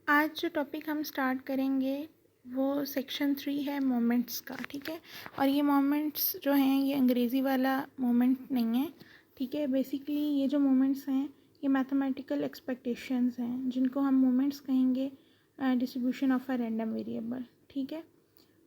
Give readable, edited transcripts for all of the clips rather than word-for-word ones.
आज जो टॉपिक हम स्टार्ट करेंगे वो सेक्शन 3 है मोमेंट्स का, ठीक है। और ये मोमेंट्स जो हैं ये अंग्रेज़ी वाला मोमेंट नहीं है, ठीक है। बेसिकली ये जो मोमेंट्स हैं ये मैथमेटिकल एक्सपेक्टेशंस हैं जिनको हम मोमेंट्स कहेंगे distribution of a random variable, ठीक है।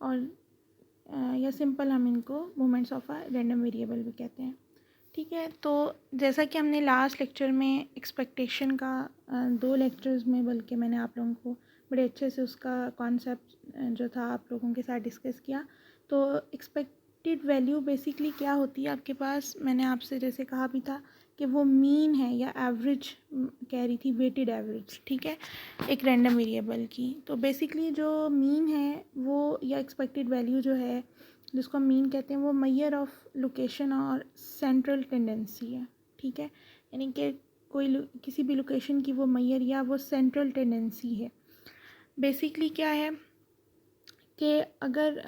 और या सिंपल हम इनको moments of a random variable भी कहते हैं, ठीक है। तो जैसा कि हमने लास्ट लेक्चर में एक्सपेक्टेशन का 2 लेक्चर्स में बल्कि मैंने आप लोगों को बड़े अच्छे से उसका कॉन्सेप्ट जो था आप लोगों के साथ डिस्कस किया। तो एक्सपेक्टेड वैल्यू बेसिकली क्या होती है आपके पास, मैंने आपसे जैसे कहा भी था कि वो मीन है या एवरेज कह रही थी, वेटेड एवरेज, ठीक है, एक रैंडम वेरिएबल की। तो बेसिकली जो मीन है वो या एक्सपेक्टेड वैल्यू जो है जिसको हम मीन कहते हैं वो मैयर ऑफ लोकेशन और सेंट्रल टेंडेंसी है, ठीक है। यानी कि किसी भी लोकेशन की वो मैयर या वो सेंट्रल टेंडेंसी है। बेसिकली क्या है कि अगर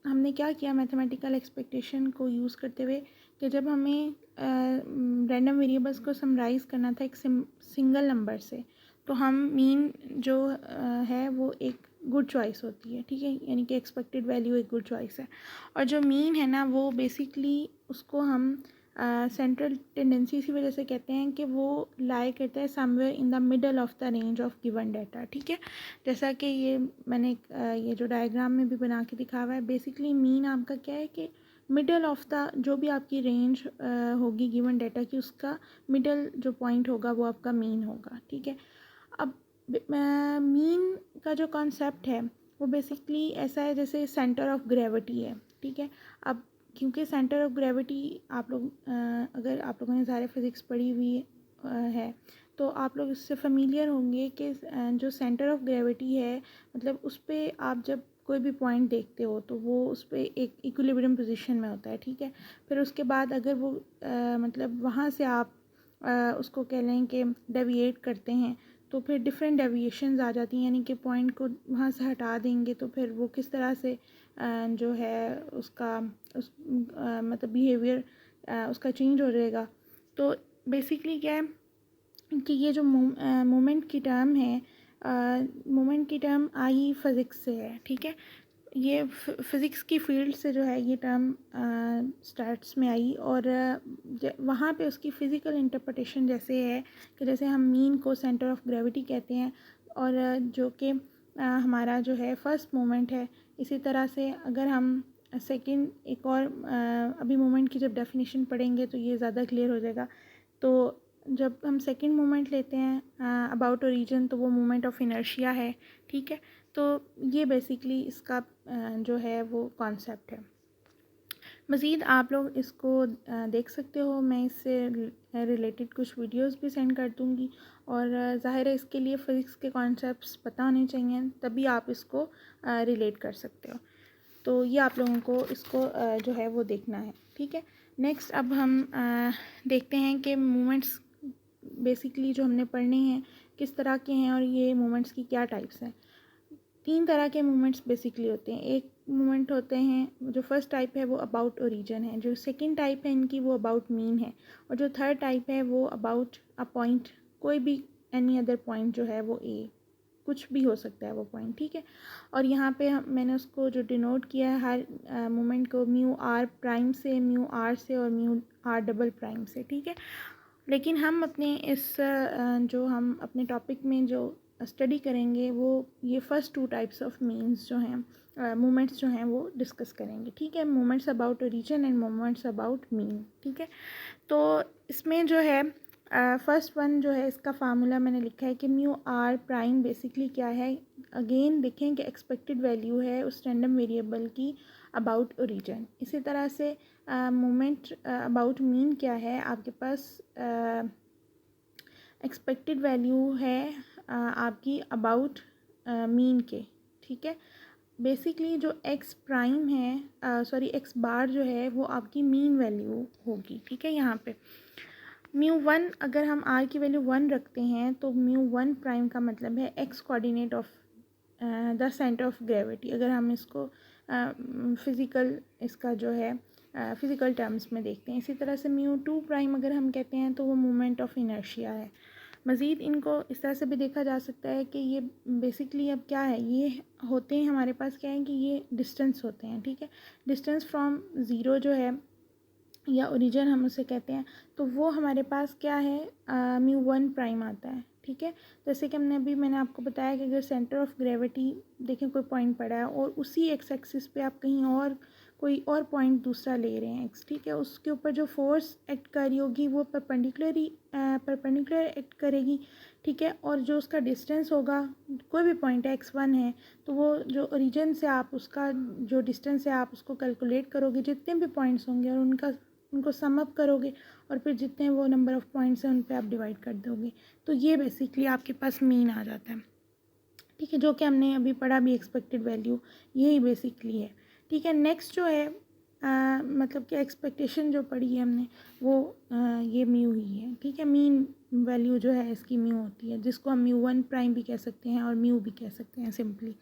हमने क्या किया मैथमेटिकल एक्सपेक्टेशन को यूज़ करते हुए कि जब हमें रैंडम वेरिएबल्स को समराइज़ करना था एक सिंगल नंबर से, तो हम मीन जो है वो एक गुड चॉइस होती है, ठीक है। यानी कि एक्सपेक्टेड वैल्यू एक गुड चॉइस है। और जो मीन है ना वो बेसिकली उसको हम सेंट्रल टेंडेंसी इसी वजह से कहते हैं कि वो लाई करता है somewhere in the middle of the range of given data, ठीक है। जैसा कि ये मैंने ये जो डायग्राम में भी बना के दिखा हुआ है, बेसिकली मीन आपका क्या है कि मिडल ऑफ द जो भी आपकी रेंज होगी गिवन डाटा की, उसका मिडल जो पॉइंट होगा वो आपका मीन होगा, ठीक है। अब मीन का जो कॉन्सेप्ट है वो बेसिकली ऐसा है जैसे सेंटर ऑफ ग्रेविटी है, ठीक है। अब क्योंकि सेंटर ऑफ ग्रेविटी आप लोग अगर आप लोगों ने सारे फिज़िक्स पढ़ी हुई है तो आप लोग इससे फेमिलियर होंगे कि जो सेंटर ऑफ ग्रेविटी है मतलब उस पर आप जब कोई भी पॉइंट देखते हो तो वो उस पर एक इक्विलिब्रियम पोजीशन में होता है, ठीक है। फिर उसके बाद अगर वो मतलब वहाँ से आप उसको कह लें कि डेविएट करते हैं तो फिर डिफरेंट डेविएशंस आ जाती हैं, यानी कि पॉइंट को वहाँ से हटा देंगे तो फिर वो किस तरह से जो है उसका मतलब बिहेवियर उसका चेंज हो जाएगा। तो बेसिकली क्या है कि ये जो मोमेंट की टर्म है, मोमेंट की टर्म आई फिज़िक्स से है, ठीक है। ये फिज़िक्स की फील्ड से जो है ये टर्म स्टार्ट्स में आई और वहाँ पे उसकी फ़िज़िकल इंटरप्रिटेशन जैसे है कि जैसे हम मीन को सेंटर ऑफ ग्रेविटी कहते हैं और जो कि हमारा जो है फर्स्ट मोमेंट है। इसी तरह से अगर हम सेकंड एक और अभी मोमेंट की जब डेफिनेशन पढ़ेंगे तो ये ज़्यादा क्लियर हो जाएगा। तो जब हम सेकंड मोमेंट लेते हैं अबाउट ओरिजिन तो वो मोमेंट ऑफ इनर्शिया है, ठीक है। तो ये बेसिकली इसका जो है वो कॉन्सेप्ट है। मज़ीद आप लोग इसको देख सकते हो, मैं इससे रिलेटेड कुछ वीडियोस भी सेंड कर दूँगी और ज़ाहिर है इसके लिए फ़िज़िक्स के कॉन्सेप्ट्स पता होने चाहिए तभी आप इसको रिलेट कर सकते हो। तो ये आप लोगों को इसको जो है वो देखना है, ठीक है। नेक्स्ट अब हम देखते हैं कि मोमेंट्स बेसिकली जो हमने पढ़ने हैं किस तरह के हैं और ये मोमेंट्स की क्या टाइप्स हैं। 3 तरह के मोमेंट्स बेसिकली होते हैं। एक मोमेंट होते हैं जो फर्स्ट टाइप है वो अबाउट ओरिजिन है, जो सेकंड टाइप है इनकी वो अबाउट मीन है और जो थर्ड टाइप है वो अबाउट अ पॉइंट, कोई भी एनी अदर पॉइंट जो है वो ए, कुछ भी हो सकता है वो पॉइंट, ठीक है। और यहाँ पे मैंने उसको जो डिनोट किया है हर मोमेंट को म्यू आर प्राइम से, म्यू आर से और म्यू आर डबल प्राइम से, ठीक है। लेकिन हम अपने इस जो हम अपने टॉपिक में जो स्टडी करेंगे वो ये फर्स्ट 2 टाइप्स ऑफ मीन्स जो हैं मोमेंट्स जो हैं वो डिस्कस करेंगे, ठीक है। Moments about origin and moments about mean, ठीक है। तो इसमें जो है फर्स्ट वन जो है इसका फार्मूला मैंने लिखा है कि म्यू आर प्राइम बेसिकली क्या है। अगेन देखें कि एक्सपेक्टेड वैल्यू है उस रैंडम वेरिएबल की अबाउट ओरिजिन। इसी तरह से मोमेंट अबाउट मीन क्या है, आपके पास एक्सपेक्टेड वैल्यू है आपकी अबाउट मीन के, ठीक है। बेसिकली जो एक्स प्राइम है सॉरी एक्स बार जो है वो आपकी मीन वैल्यू होगी, ठीक है। यहाँ पे म्यू वन अगर हम आर की वैल्यू 1 रखते हैं तो म्यू 1 प्राइम का मतलब है x coordinate of the centre of gravity, अगर हम इसको फिज़िकल इसका जो है फ़िज़िकल टर्म्स में देखते हैं। इसी तरह से म्यू 2 प्राइम अगर हम कहते हैं तो वो मोमेंट ऑफ इनर्शिया है। मज़ीद इनको इस तरह से भी देखा जा सकता है कि ये बेसिकली अब क्या है, ये होते हैं हमारे पास क्या है कि ये डिस्टेंस होते हैं, ठीक है। डिस्टेंस फ्रॉम ज़ीरो जो है या ओरिजिन हम उसे कहते हैं, तो वो हमारे पास क्या है, म्यू वन प्राइम आता है, ठीक है। जैसे कि मैंने आपको बताया कि अगर सेंटर ऑफ ग्रेविटी देखें कोई पॉइंट पड़ा है और उसी एक्स एक्सिस पे आप कहीं और कोई और पॉइंट दूसरा ले रहे हैं एक्स, ठीक है, उसके ऊपर जो फोर्स एक्ट कर रही होगी वो परपेंडिकुलर एक्ट करेगी, ठीक है। और जो उसका डिस्टेंस होगा, कोई भी पॉइंट है x1 है, तो वो जो ओरिजिन से आप उसका जो डिस्टेंस है आप उसको कैलकुलेट करोगे, जितने भी पॉइंट्स होंगे और उनको सम अप करोगे और फिर जितने वो नंबर ऑफ़ पॉइंट्स हैं उन पे आप डिवाइड कर दोगे, तो ये बेसिकली आपके पास मीन आ जाता है, ठीक है, जो कि हमने अभी पढ़ा भी एक्सपेक्टेड वैल्यू यही बेसिकली है, ठीक है। नेक्स्ट जो है मतलब कि एक्सपेक्टेशन जो पढ़ी है हमने वो ये म्यू ही है, ठीक है। मीन वैल्यू जो है इसकी म्यू होती है, जिसको हम म्यू वन प्राइम भी कह सकते हैं और म्यू भी कह सकते हैं सिंपली,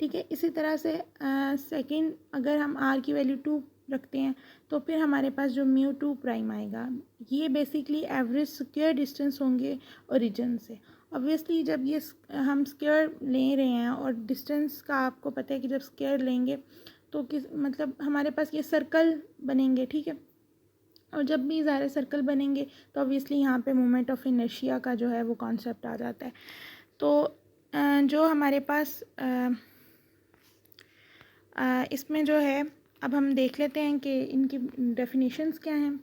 ठीक है। इसी तरह से सेकंड, अगर हम आर की वैल्यू 2 रखते हैं तो फिर हमारे पास जो म्यू टू प्राइम आएगा, ये बेसिकली एवरेज स्क्वायर डिस्टेंस होंगे ओरिजिन से। ऑब्वियसली जब ये हम स्क्वायर ले रहे हैं और डिस्टेंस का आपको पता है कि जब स्क्वायर लेंगे तो किस मतलब हमारे पास ये सर्कल बनेंगे, ठीक है। और जब भी ज़ाहिर सर्कल बनेंगे तो ऑब्वियसली यहाँ पे मोमेंट ऑफ इनर्शिया का जो है वो कॉन्सेप्ट आ जाता है। तो जो हमारे पास इसमें जो है, अब हम देख लेते हैं कि इनकी डेफिनेशंस क्या हैं।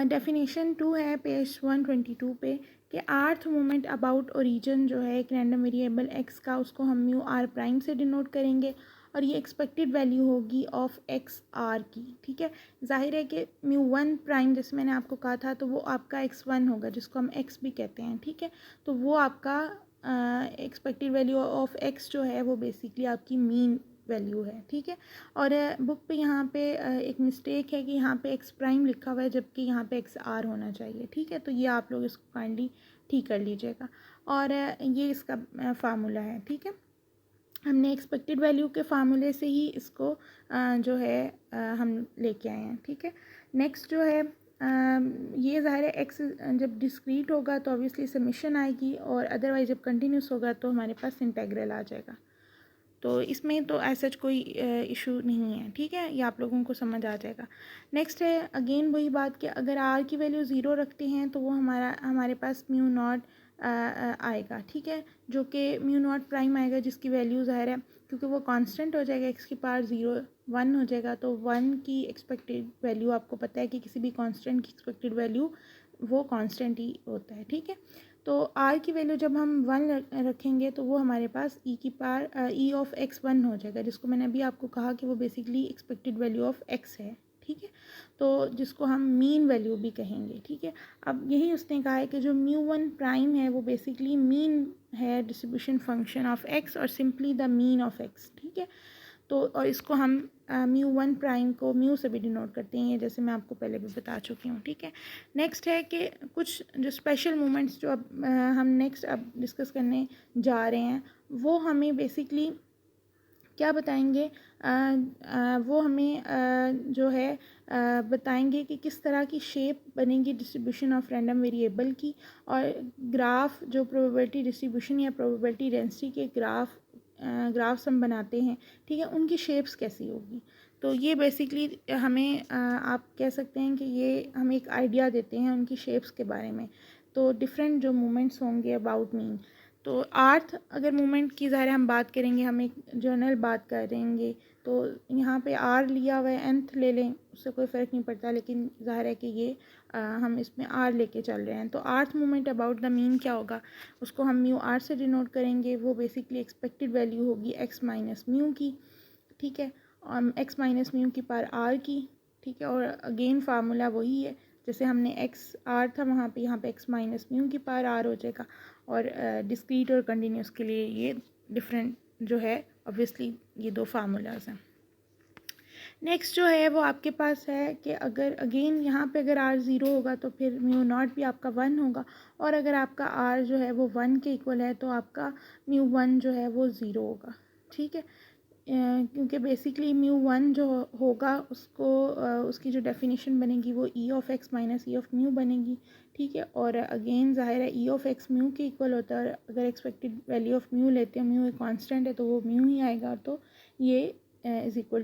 डेफिनेशन 2 है पेज 122 पे कि आर्थ मोमेंट अबाउट ओरिजिन जो है एक रैंडम वेरिएबल एक्स का, उसको हम म्यू आर प्राइम से डिनोट करेंगे और ये एक्सपेक्टेड वैल्यू होगी ऑफ एक्स आर की, ठीक है। जाहिर है कि म्यू वन प्राइम जैसे मैंने आपको कहा था तो वो आपका एक्स वन होगा, जिसको हम एक्स भी कहते हैं, ठीक है। तो वो आपका एक्सपेक्टेड वैल्यू ऑफ एक्स जो है वो बेसिकली आपकी मीन वैल्यू है, ठीक है। और बुक पे यहाँ पे एक मिस्टेक है कि यहाँ पे एक्स प्राइम लिखा हुआ है जबकि यहाँ पे एक्स आर होना चाहिए, ठीक है। तो ये आप लोग इसको काइंडली ठीक कर लीजिएगा। और ये इसका फार्मूला है, ठीक है। हमने एक्सपेक्टेड वैल्यू के फार्मूले से ही इसको जो है हम लेके आए हैं, ठीक है। नेक्स्ट जो है ये ज़ाहिर है एक्स जब डिस्क्रीट होगा तो ऑब्वियसली समेशन आएगी और अदरवाइज जब कंटिन्यूस होगा तो हमारे पास इंटेग्रल आ जाएगा। तो इसमें तो ऐसा कोई इशू नहीं है, ठीक है, ये आप लोगों को समझ आ जाएगा। नेक्स्ट है अगेन वही बात कि अगर आर की वैल्यू ज़ीरो रखते हैं तो वो हमारे पास म्यू नॉट आएगा, ठीक है, जो कि म्यू नॉट प्राइम आएगा, जिसकी वैल्यू ज़ाहिर है क्योंकि वो कांस्टेंट हो जाएगा, एक्स की पावर 0 1 हो जाएगा, तो 1 की एक्सपेक्टेड वैल्यू आपको पता है कि किसी भी कांस्टेंट की एक्सपेक्टेड वैल्यू वो कांस्टेंट ही होता है, ठीक है। तो आर की वैल्यू जब हम 1 रखेंगे तो वो हमारे पास ई की पावर ई ऑफ एक्स 1 हो जाएगा, जिसको मैंने अभी आपको कहा कि वो basically expected value of x है, ठीक है। तो जिसको हम मीन वैल्यू भी कहेंगे, ठीक है। अब यही उसने कहा है कि जो म्यू वन प्राइम है वो बेसिकली मीन है डिस्ट्रीब्यूशन फंक्शन ऑफ एक्स और simply the mean of x, ठीक है। तो और इसको हम म्यू वन प्राइम को म्यू से भी डिनोट करते हैं, जैसे मैं आपको पहले भी बता चुकी हूँ, ठीक है। नेक्स्ट है कि कुछ जो स्पेशल मोमेंट्स जो अब हम नेक्स्ट अब डिस्कस करने जा रहे हैं वो हमें बेसिकली क्या बताएंगे, वो हमें जो है बताएंगे कि किस तरह की शेप बनेगी डिस्ट्रीब्यूशन ऑफ रैंडम वेरिएबल की, और ग्राफ जो प्रोबेबिलिटी डिस्ट्रीब्यूशन या प्रोबेबिलिटी डेंसिटी के ग्राफ्स हम बनाते हैं, ठीक है, उनकी शेप्स कैसी होगी। तो ये बेसिकली हमें आप कह सकते हैं कि ये हमें एक आइडिया देते हैं उनकी शेप्स के बारे में। तो डिफरेंट जो मूवमेंट्स होंगे अबाउट मीन, तो आर्थ अगर मूवमेंट की ज़ाहिर हम बात करेंगे, हम एक जनरल बात करेंगे, तो यहाँ पे आर लिया हुआ है, nth ले लें उससे कोई फ़र्क नहीं पड़ता, लेकिन ज़ाहिर है कि ये हम इसमें आर लेके चल रहे हैं। तो आर्थ मूवमेंट अबाउट द मीन क्या होगा, उसको हम म्यू आर से डिनोट करेंगे, वो बेसिकली एक्सपेक्टेड वैल्यू होगी एक्स माइनस म्यू की, ठीक है, और एक्स माइनस म्यू की पावर आर की, ठीक है। और अगेन फार्मूला वही है, जैसे हमने एक्स आर था वहाँ पे, यहाँ पे एक्स माइनस म्यू की पावर आर हो जाएगा। और डिस्क्रीट और कंटिन्यूस के लिए ये डिफरेंट जो है ऑब्वियसली ये दो फार्मूलाज हैं। नेक्स्ट जो है वो आपके पास है कि अगर अगेन यहाँ पे अगर आर ज़ीरो होगा तो फिर म्यू नॉट भी आपका 1 होगा, और अगर आपका आर जो है वो 1 के इक्वल है तो आपका म्यू 1 जो है वो 0 होगा, ठीक है। क्योंकि बेसिकली म्यू 1 जो होगा उसको उसकी जो डेफिनेशन बनेगी वो ई of x minus E of mu बनेगी, ठीक है। और अगेन ज़ाहिर है ई ऑफ एक्स म्यू के इक्वल होता है, अगर एक्सपेक्टेड वैल्यू ऑफ म्यू लेते हैं, म्यू एक कांस्टेंट है तो वो म्यू ही आएगा, तो ये इज़ इक्वल टू